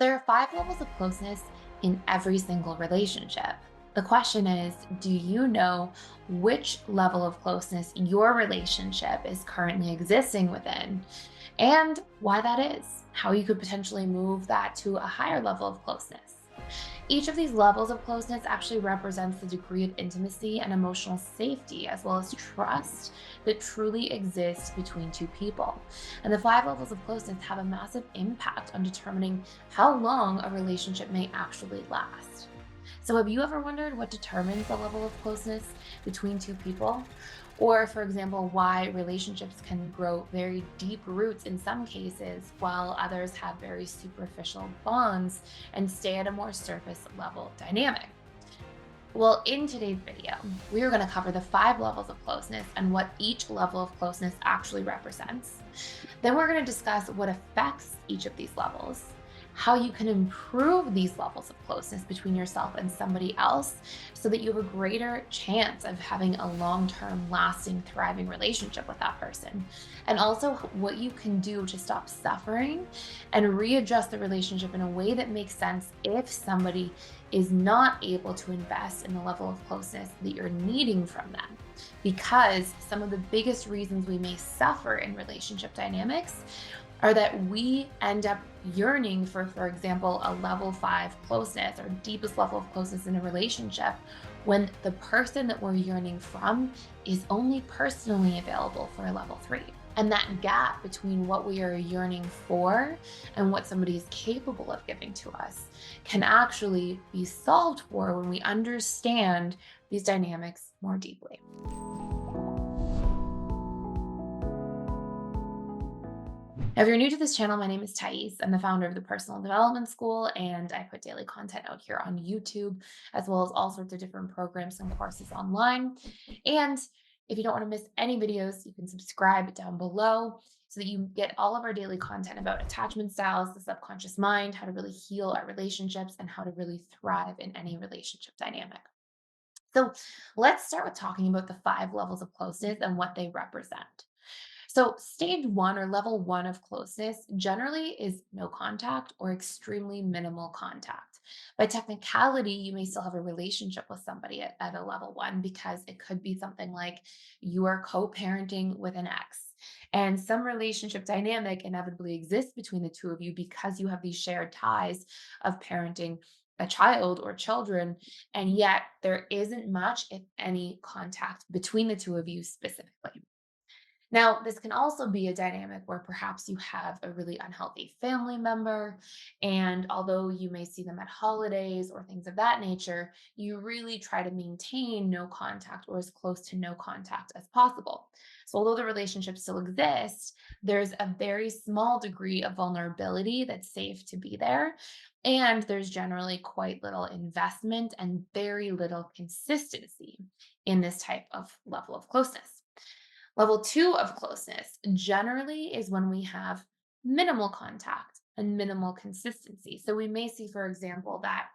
There are five levels of closeness in every single relationship. The question is, do you know which level of closeness your relationship is currently existing within and why that is? How you could potentially move that to a higher level of closeness. Each of these levels of closeness actually represents the degree of intimacy and emotional safety, as well as trust that truly exists between two people. And the five levels of closeness have a massive impact on determining how long a relationship may actually last. So, have you ever wondered what determines the level of closeness between two people? Or, for example, why relationships can grow very deep roots in some cases, while others have very superficial bonds and stay at a more surface level dynamic? Well, in today's video, we are going to cover the five levels of closeness and what each level of closeness actually represents. Then we're going to discuss what affects each of these levels, how you can improve these levels of closeness between yourself and somebody else so that you have a greater chance of having a long term, lasting, thriving relationship with that person. And also what you can do to stop suffering and readjust the relationship in a way that makes sense if somebody is not able to invest in the level of closeness that you're needing from them. Because some of the biggest reasons we may suffer in relationship dynamics are that we end up yearning for example, a level five closeness or deepest level of closeness in a relationship when the person that we're yearning from is only personally available for a level three. And that gap between what we are yearning for and what somebody is capable of giving to us can actually be solved for when we understand these dynamics more deeply. Now, if you're new to this channel, my name is Thais. I'm the founder of the Personal Development School, and I put daily content out here on YouTube, as well as all sorts of different programs and courses online. And if you don't want to miss any videos, you can subscribe down below so that you get all of our daily content about attachment styles, the subconscious mind, how to really heal our relationships, and how to really thrive in any relationship dynamic. So let's start with talking about the five levels of closeness and what they represent. So, stage one or level one of closeness generally is no contact or extremely minimal contact. By technicality, you may still have a relationship with somebody at a level one because it could be something like you are co parenting with an ex. And some relationship dynamic inevitably exists between the two of you because you have these shared ties of parenting a child or children. And yet, there isn't much, if any, contact between the two of you specifically. Now, this can also be a dynamic where perhaps you have a really unhealthy family member, and although you may see them at holidays or things of that nature, you really try to maintain no contact or as close to no contact as possible. So, although the relationship still exists, there's a very small degree of vulnerability that's safe to be there. And there's generally quite little investment and very little consistency in this type of level of closeness. Level two of closeness generally is when we have minimal contact and minimal consistency. So we may see, for example, that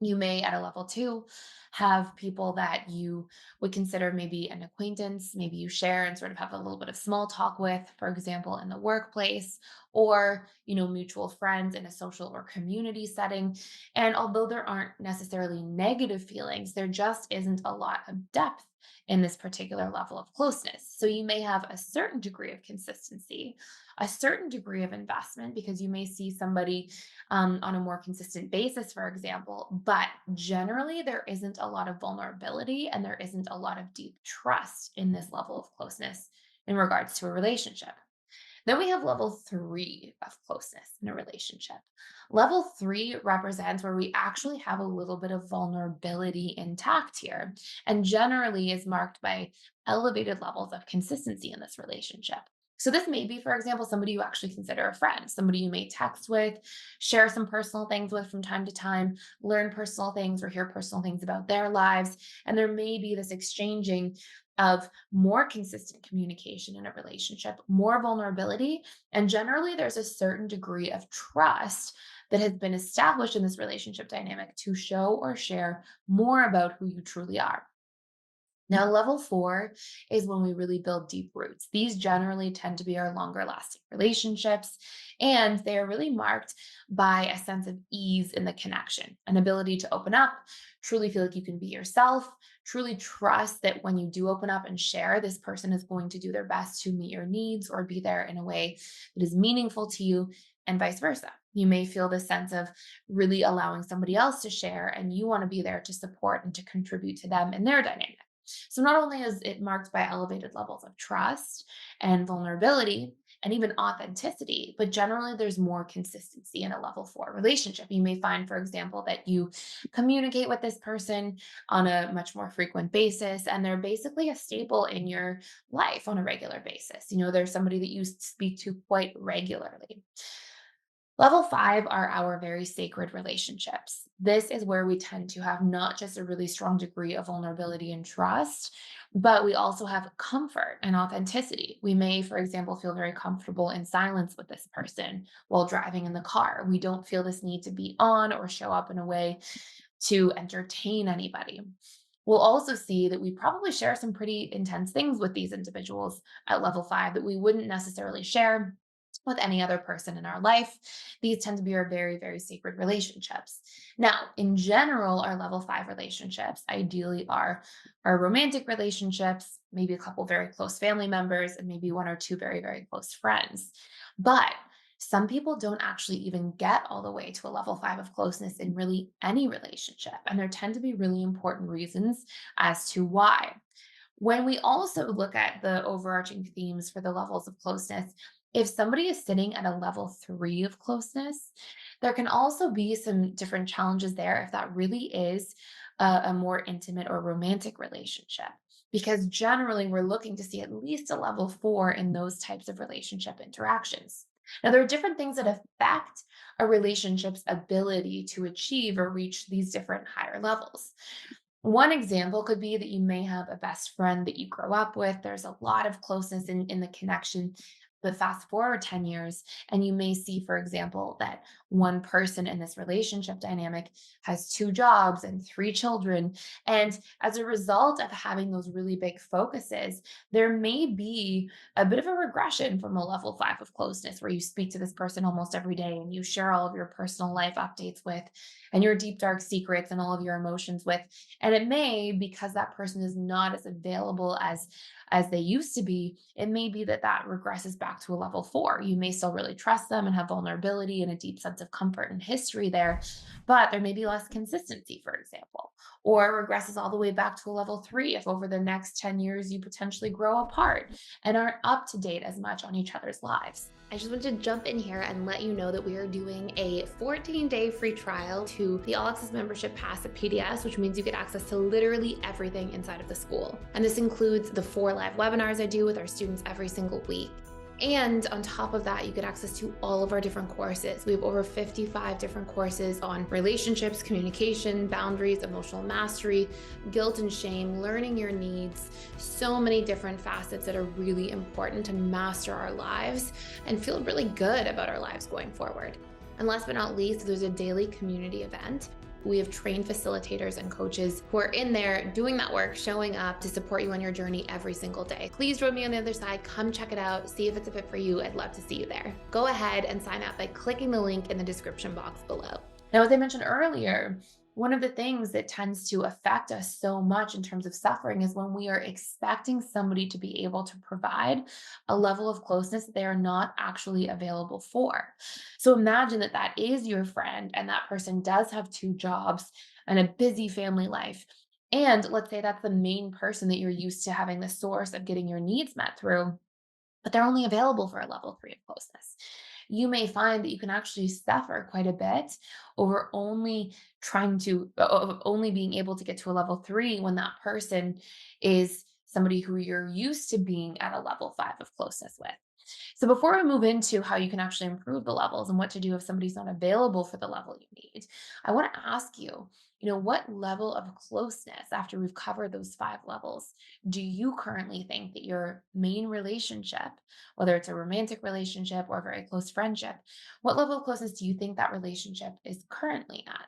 you may at a level two have people that you would consider maybe an acquaintance, maybe you share and sort of have a little bit of small talk with, for example, in the workplace, or mutual friends in a social or community setting. And although there aren't necessarily negative feelings, there just isn't a lot of depth in this particular level of closeness. So you may have a certain degree of consistency, a certain degree of investment, because you may see somebody on a more consistent basis, for example. But generally, there isn't a lot of vulnerability and there isn't a lot of deep trust in this level of closeness in regards to a relationship. Then we have level three of closeness in a relationship. Level three represents where we actually have a little bit of vulnerability intact here, and generally is marked by elevated levels of consistency in this relationship. So, this may be, for example, somebody you actually consider a friend, somebody you may text with, share some personal things with from time to time, learn personal things or hear personal things about their lives. And there may be this exchanging of more consistent communication in a relationship, more vulnerability, and generally there's a certain degree of trust that has been established in this relationship dynamic to show or share more about who you truly are. Now, level four is when we really build deep roots. These generally tend to be our longer lasting relationships, and they are really marked by a sense of ease in the connection, an ability to open up, truly feel like you can be yourself, truly trust that when you do open up and share, this person is going to do their best to meet your needs or be there in a way that is meaningful to you, and vice versa. You may feel this sense of really allowing somebody else to share, and you want to be there to support and to contribute to them in their dynamic. So not only is it marked by elevated levels of trust and vulnerability and even authenticity, but generally there's more consistency in a level four relationship. You may find, for example, that you communicate with this person on a much more frequent basis, and they're basically a staple in your life on a regular basis. They're somebody that you speak to quite regularly. Level five are our very sacred relationships. This is where we tend to have not just a really strong degree of vulnerability and trust, but we also have comfort and authenticity. We may, for example, feel very comfortable in silence with this person while driving in the car. We don't feel this need to be on or show up in a way to entertain anybody. We'll also see that we probably share some pretty intense things with these individuals at level five that we wouldn't necessarily share with any other person in our life. These tend to be our very, very sacred relationships. Now, in general, our level five relationships ideally are our romantic relationships, maybe a couple very close family members, and maybe one or two very, very close friends. But some people don't actually even get all the way to a level five of closeness in really any relationship. And there tend to be really important reasons as to why. When we also look at the overarching themes for the levels of closeness, if somebody is sitting at a level three of closeness, there can also be some different challenges there if that really is a more intimate or romantic relationship. Because generally, we're looking to see at least a level four in those types of relationship interactions. Now, there are different things that affect a relationship's ability to achieve or reach these different higher levels. One example could be that you may have a best friend that you grow up with. There's a lot of closeness in the connection. But fast forward 10 years, and you may see, for example, that one person in this relationship dynamic has two jobs and three children. And as a result of having those really big focuses, there may be a bit of a regression from a level five of closeness where you speak to this person almost every day and you share all of your personal life updates with and your deep, dark secrets and all of your emotions with. And it may, because that person is not as available as they used to be, it may be that that regresses back to a level four. You may still really trust them and have vulnerability and a deep sense of comfort and history there, but there may be less consistency, for example, or regresses all the way back to a level three if over the next 10 years you potentially grow apart and aren't up to date as much on each other's lives. I just want to jump in here and let you know that we are doing a 14-day free trial to the All Access Membership Pass at PDS, which means you get access to literally everything inside of the school. And this includes the 4 live webinars I do with our students every single week. And on top of that, you get access to all of our different courses. We have over 55 different courses on relationships, communication, boundaries, emotional mastery, guilt and shame, learning your needs, so many different facets that are really important to master our lives and feel really good about our lives going forward. And last but not least, there's a daily community event. We have trained facilitators and coaches who are in there doing that work, showing up to support you on your journey every single day. Please join me on the other side. Come check it out. See if it's a fit for you. I'd love to see you there. Go ahead and sign up by clicking the link in the description box below. Now, as I mentioned earlier, one of the things that tends to affect us so much in terms of suffering is when we are expecting somebody to be able to provide a level of closeness that they are not actually available for. So imagine that that is your friend and that person does have two jobs and a busy family life. And let's say that's the main person that you're used to having the source of getting your needs met through, but they're only available for a level three of closeness. You may find that you can actually suffer quite a bit over only only being able to get to a level three when that person is somebody who you're used to being at a level five of closeness with. So before we move into how you can actually improve the levels and what to do if somebody's not available for the level you need, I want to ask you, what level of closeness after we've covered those five levels do you currently think that your main relationship, whether it's a romantic relationship or a very close friendship, what level of closeness do you think that relationship is currently at?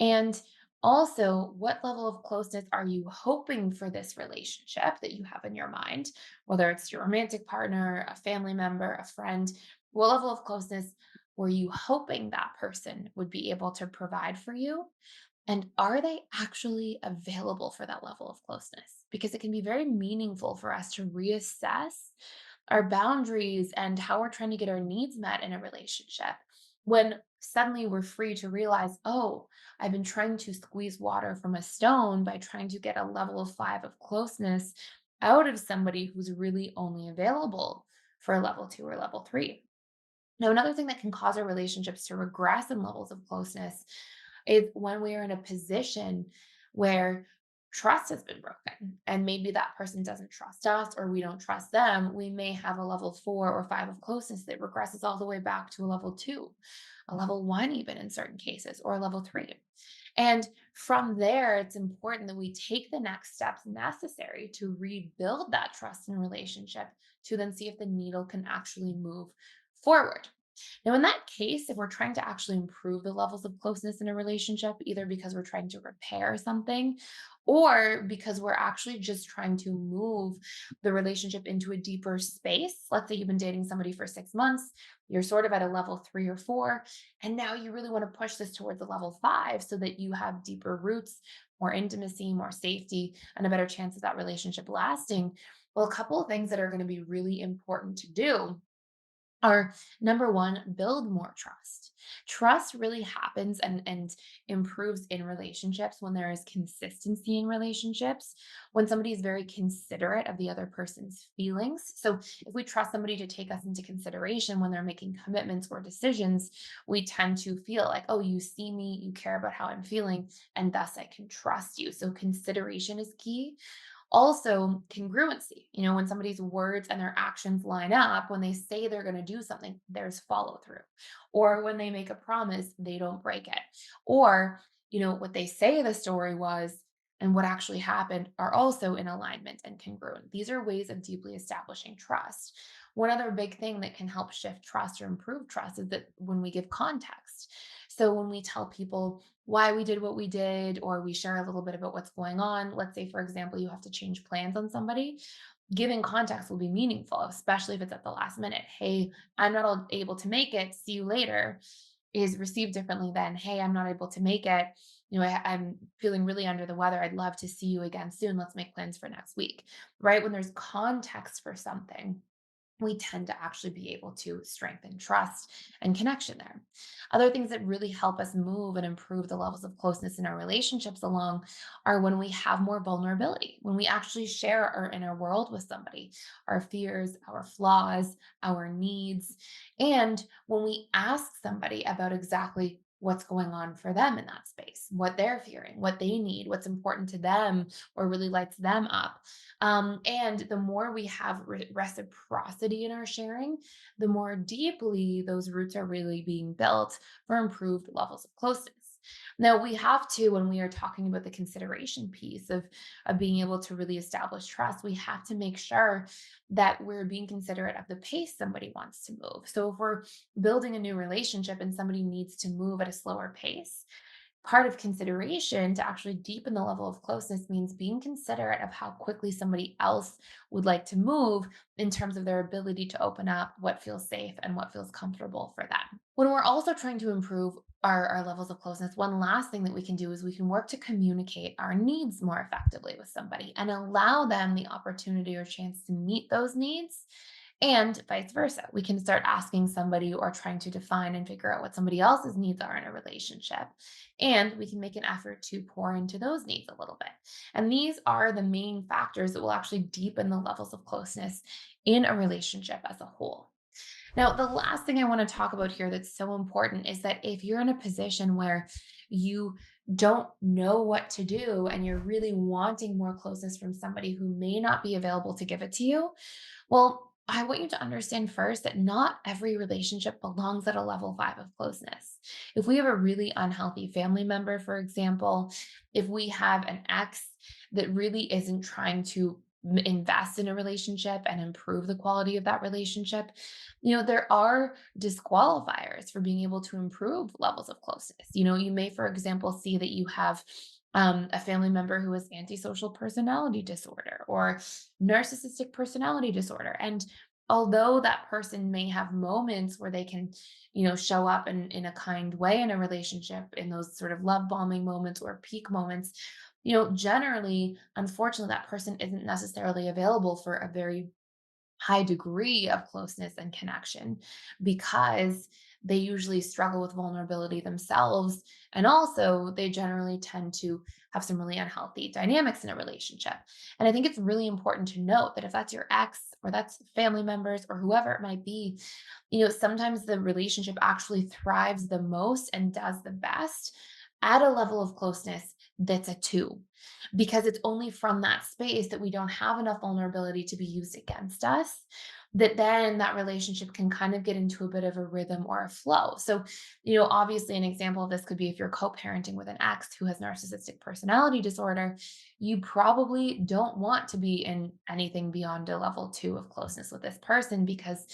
And Also, what level of closeness are you hoping for this relationship that you have in your mind? Whether it's your romantic partner, a family member, a friend, what level of closeness were you hoping that person would be able to provide for you? And are they actually available for that level of closeness? Because it can be very meaningful for us to reassess our boundaries and how we're trying to get our needs met in a relationship when suddenly we're free to realize, oh, I've been trying to squeeze water from a stone by trying to get a level of 5 of closeness out of somebody who's really only available for a level 2 or level 3. Now, another thing that can cause our relationships to regress in levels of closeness is when we are in a position where trust has been broken and maybe that person doesn't trust us or we don't trust them. We may have a level 4 or 5 of closeness that regresses all the way back to a level 2, a level 1, even in certain cases, or a level 3. And from there, it's important that we take the next steps necessary to rebuild that trust and relationship to then see if the needle can actually move forward. Now, in that case, if we're trying to actually improve the levels of closeness in a relationship, either because we're trying to repair something or because we're actually just trying to move the relationship into a deeper space, let's say you've been dating somebody for 6 months, you're sort of at a level 3 or 4, and now you really want to push this towards a level 5 so that you have deeper roots, more intimacy, more safety, and a better chance of that relationship lasting. Well, a couple of things that are going to be really important to do are number one, build more trust. Trust really happens and improves in relationships when there is consistency in relationships, when somebody is very considerate of the other person's feelings. So, if we trust somebody to take us into consideration when they're making commitments or decisions, we tend to feel like, oh, you see me, you care about how I'm feeling, and thus I can trust you. So, consideration is key. Also, congruency. When somebody's words and their actions line up, when they say they're going to do something, there's follow through. Or when they make a promise, they don't break it. Or, what they say the story was and what actually happened are also in alignment and congruent. These are ways of deeply establishing trust. One other big thing that can help shift trust or improve trust is that when we give context. So when we tell people why we did what we did, or we share a little bit about what's going on. Let's say, for example, you have to change plans on somebody. Giving context will be meaningful, especially if it's at the last minute. Hey, I'm not able to make it. See you later is received differently than, hey, I'm not able to make it. I'm feeling really under the weather. I'd love to see you again soon. Let's make plans for next week. Right? When there's context for something, we tend to actually be able to strengthen trust and connection there. Other things that really help us move and improve the levels of closeness in our relationships along are when we have more vulnerability, when we actually share our inner world with somebody, our fears, our flaws, our needs, and when we ask somebody about exactly what's going on for them in that space, what they're fearing, what they need, what's important to them, or really lights them up. And the more we have reciprocity in our sharing, the more deeply those roots are really being built for improved levels of closeness. Now, we have to, when we are talking about the consideration piece of being able to really establish trust, we have to make sure that we're being considerate of the pace somebody wants to move. So, if we're building a new relationship and somebody needs to move at a slower pace, part of consideration to actually deepen the level of closeness means being considerate of how quickly somebody else would like to move in terms of their ability to open up what feels safe and what feels comfortable for them. When we're also trying to improve our levels of closeness, one last thing that we can do is we can work to communicate our needs more effectively with somebody and allow them the opportunity or chance to meet those needs, and vice versa. We can start asking somebody or trying to define and figure out what somebody else's needs are in a relationship. And we can make an effort to pour into those needs a little bit. And these are the main factors that will actually deepen the levels of closeness in a relationship as a whole. Now, the last thing I want to talk about here that's so important is that if you're in a position where you don't know what to do and you're really wanting more closeness from somebody who may not be available to give it to you, well, I want you to understand first that not every relationship belongs at a level 5 of closeness. If we have a really unhealthy family member, for example, if we have an ex that really isn't trying to invest in a relationship and improve the quality of that relationship, there are disqualifiers for being able to improve levels of closeness. You may, for example, see that you have a family member who has antisocial personality disorder or narcissistic personality disorder. And although that person may have moments where they can, show up in a kind way in a relationship, in those sort of love bombing moments or peak moments, generally, unfortunately, that person isn't necessarily available for a very high degree of closeness and connection because they usually struggle with vulnerability themselves. And also, they generally tend to have some really unhealthy dynamics in a relationship. And I think it's really important to note that if that's your ex or that's family members or whoever it might be, sometimes the relationship actually thrives the most and does the best at a level of closeness that's a two, because it's only from that space that we don't have enough vulnerability to be used against us, that then that relationship can kind of get into a bit of a rhythm or a flow. So, obviously, an example of this could be if you're co parenting with an ex who has narcissistic personality disorder, you probably don't want to be in anything beyond a level two of closeness with this person because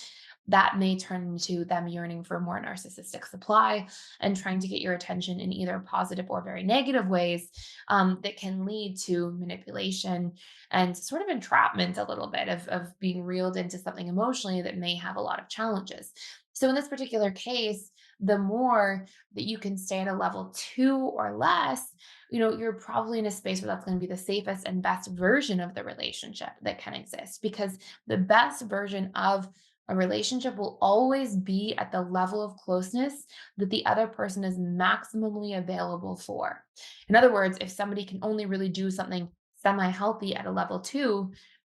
that may turn into them yearning for more narcissistic supply and trying to get your attention in either positive or very negative ways, that can lead to manipulation and sort of entrapment a little bit of being reeled into something emotionally that may have a lot of challenges. So in this particular case, the more that you can stay at a level two or less, you're probably in a space where that's going to be the safest and best version of the relationship that can exist, because the best version of a relationship will always be at the level of closeness that the other person is maximally available for. In other words, if somebody can only really do something semi healthy at a level two,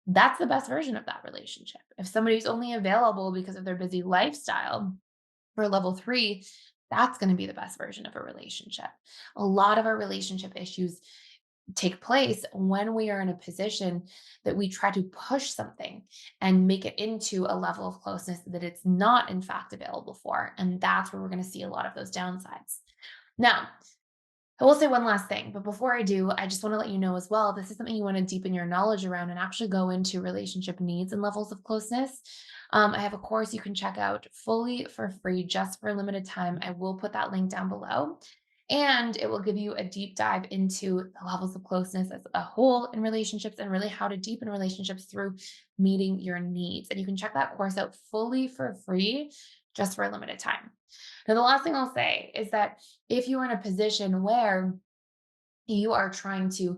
that's the best version of that relationship. If somebody's only available because of their busy lifestyle for level three, that's going to be the best version of a relationship. A lot of our relationship issues take place when we are in a position that we try to push something and make it into a level of closeness that it's not, in fact, available for. And that's where we're going to see a lot of those downsides. Now, I will say one last thing, but before I do, I just want to let you know as well, this is something you want to deepen your knowledge around and actually go into relationship needs and levels of closeness. I have a course you can check out fully for free just for a limited time. I will put that link down below. And it will give you a deep dive into the levels of closeness as a whole in relationships and really how to deepen relationships through meeting your needs. And you can check that course out fully for free just for a limited time. Now, the last thing I'll say is that if you are in a position where you are trying to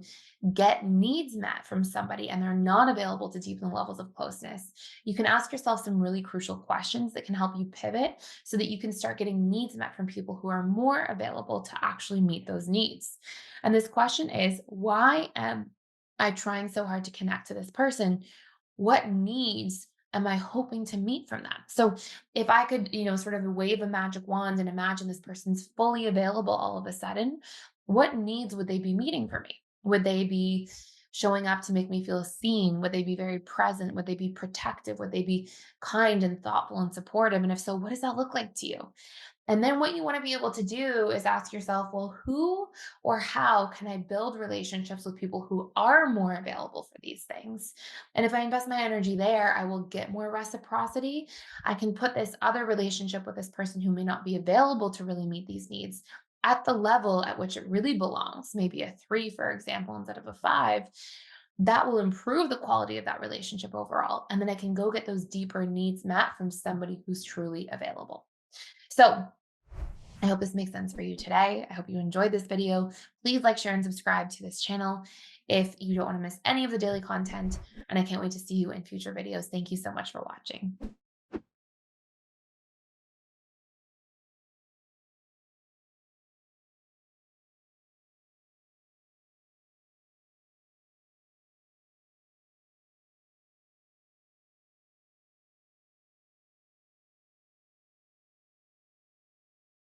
get needs met from somebody and they're not available to deepen the levels of closeness, you can ask yourself some really crucial questions that can help you pivot so that you can start getting needs met from people who are more available to actually meet those needs. And this question is, why am I trying so hard to connect to this person? What needs am I hoping to meet from them? So if I could, sort of wave a magic wand and imagine this person's fully available all of a sudden, what needs would they be meeting for me? Would they be showing up to make me feel seen? Would they be very present? Would they be protective? Would they be kind and thoughtful and supportive? And if so, what does that look like to you? And then what you want to be able to do is ask yourself, well, who or how can I build relationships with people who are more available for these things? And if I invest my energy there, I will get more reciprocity. I can put this other relationship with this person who may not be available to really meet these needs at the level at which it really belongs, maybe a three, for example, instead of a five. That will improve the quality of that relationship overall. And then I can go get those deeper needs met from somebody who's truly available. So I hope this makes sense for you today. I hope you enjoyed this video. Please like, share, and subscribe to this channel if you don't want to miss any of the daily content. And I can't wait to see you in future videos. Thank you so much for watching.